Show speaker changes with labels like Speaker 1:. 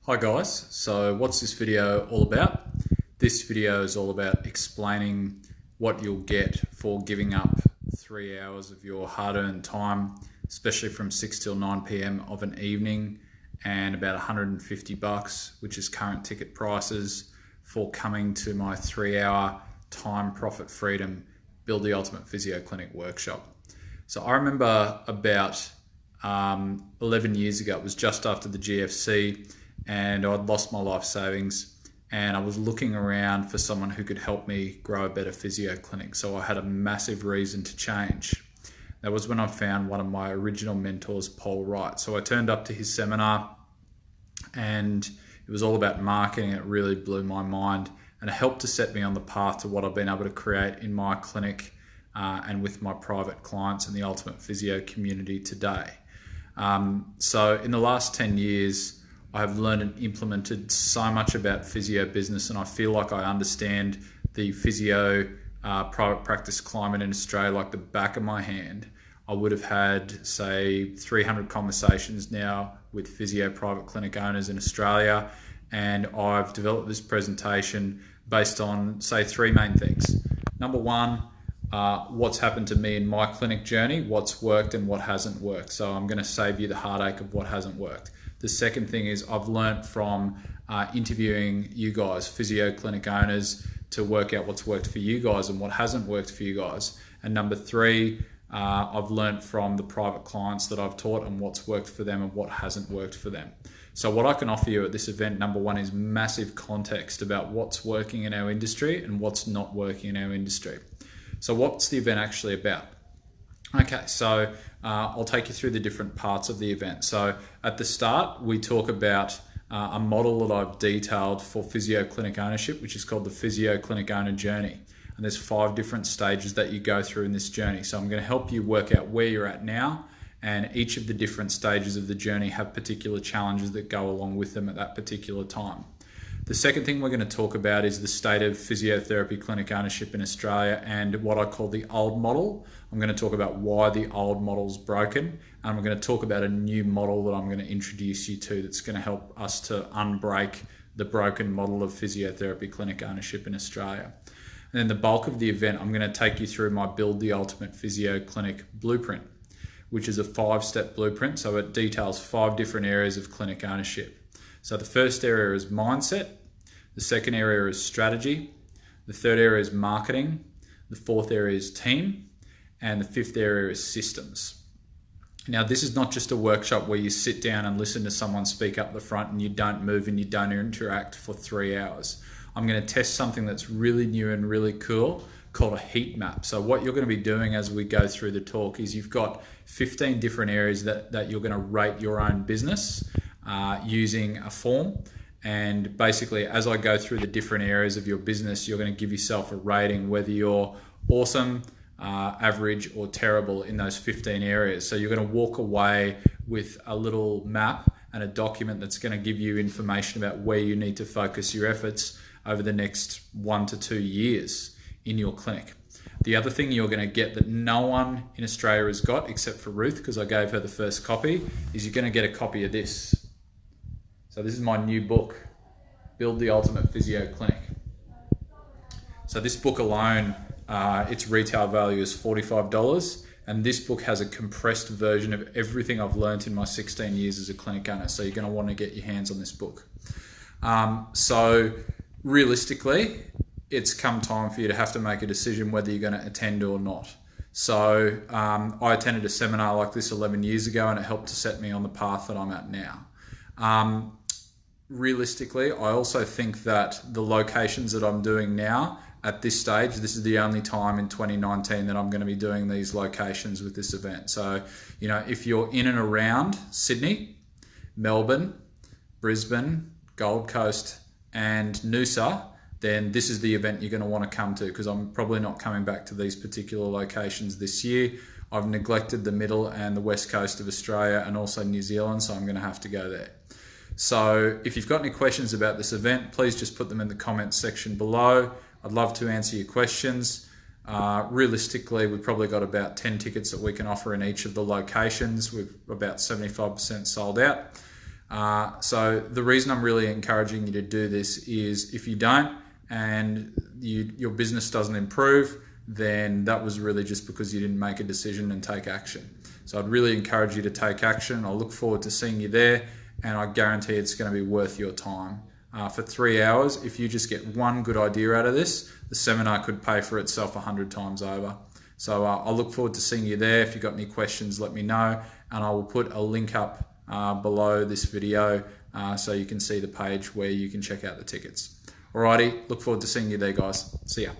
Speaker 1: Hi guys, so what's this video all about? This video is all about explaining what you'll get for giving up 3 hours of your hard-earned time, especially from 6 till 9 p.m. of an evening, and about $150, which is current ticket prices, for coming to my 3-hour time profit freedom Build the Ultimate Physio Clinic workshop. So I remember about 11 years ago, it was just after the GFC, and I'd lost my life savings, and I was looking around for someone who could help me grow a better physio clinic. So I had a massive reason to change. That was when I found one of my original mentors, Paul Wright. So I turned up to his seminar, and it was all about marketing. It really blew my mind, and it helped to set me on the path to what I've been able to create in my clinic and with my private clients and the Ultimate Physio community today. So in the last 10 years, I have learned and implemented so much about physio business, and I feel like I understand the physio private practice climate in Australia like the back of my hand. I would have had, say, 300 conversations now with physio private clinic owners in Australia, and I've developed this presentation based on, say, three main things. Number one, what's happened to me in my clinic journey, what's worked and what hasn't worked. So I'm going to save you the heartache of what hasn't worked. The second thing is I've learnt from interviewing you guys, physio clinic owners, to work out what's worked for you guys and what hasn't worked for you guys. And number three, I've learnt from the private clients that I've taught and what's worked for them and what hasn't worked for them. So what I can offer you at this event, number one, is massive context about what's working in our industry and what's not working in our industry. So what's the event actually about? Okay, so I'll take you through the different parts of the event. So at the start, we talk about a model that I've detailed for physio clinic ownership, which is called the Physio Clinic Owner Journey. And there's 5 different stages that you go through in this journey. So I'm going to help you work out where you're at now, and each of the different stages of the journey have particular challenges that go along with them at that particular time. The second thing we're going to talk about is the state of physiotherapy clinic ownership in Australia and what I call the old model. I'm going to talk about why the old model's broken, and I'm going to talk about a new model that I'm going to introduce you to that's going to help us to unbreak the broken model of physiotherapy clinic ownership in Australia. And then the bulk of the event, I'm going to take you through my Build the Ultimate Physio Clinic blueprint, which is a 5-step blueprint. So it details 5 different areas of clinic ownership. So the first area is mindset, the second area is strategy, the third area is marketing, the fourth area is team, and the fifth area is systems. Now, this is not just a workshop where you sit down and listen to someone speak up the front and you don't move and you don't interact for 3 hours. I'm going to test something that's really new and really cool called a heat map. So what you're going to be doing as we go through the talk is you've got 15 different areas that you're going to rate your own business using a form. And basically, as I go through the different areas of your business, you're going to give yourself a rating, whether you're awesome, average, or terrible in those 15 areas. So you're going to walk away with a little map and a document that's going to give you information about where you need to focus your efforts over the next 1 to 2 years in your clinic. The other thing you're going to get that no one in Australia has got, except for Ruth, because I gave her the first copy, is you're going to get a copy of this. So this is my new book, Build the Ultimate Physio Clinic. So this book alone, its retail value is $45, and this book has a compressed version of everything I've learned in my 16 years as a clinic owner. So you're going to want to get your hands on this book. So realistically, it's come time for you to have to make a decision whether you're going to attend or not. So I attended a seminar like this 11 years ago, and it helped to set me on the path that I'm at now. Realistically, I also think that the locations that I'm doing now at this stage, this is the only time in 2019 that I'm going to be doing these locations with this event. So, you know, if you're in and around Sydney, Melbourne, Brisbane, Gold Coast, and Noosa, then this is the event you're going to want to come to, because I'm probably not coming back to these particular locations this year. I've neglected the middle and the west coast of Australia and also New Zealand, so I'm going to have to go there. So if you've got any questions about this event, please just put them in the comments section below. I'd love to answer your questions. Realistically, we've probably got about 10 tickets that we can offer in each of the locations. We've about 75% sold out. So the reason I'm really encouraging you to do this is if you don't and your business doesn't improve, then that was really just because you didn't make a decision and take action. So I'd really encourage you to take action. I look forward to seeing you there, and I guarantee it's going to be worth your time. For 3 hours, if you just get one good idea out of this, the seminar could pay for itself 100 times over. So I look forward to seeing you there. If you've got any questions, let me know, and I will put a link up below this video so you can see the page where you can check out the tickets. Alrighty, look forward to seeing you there, guys. See ya.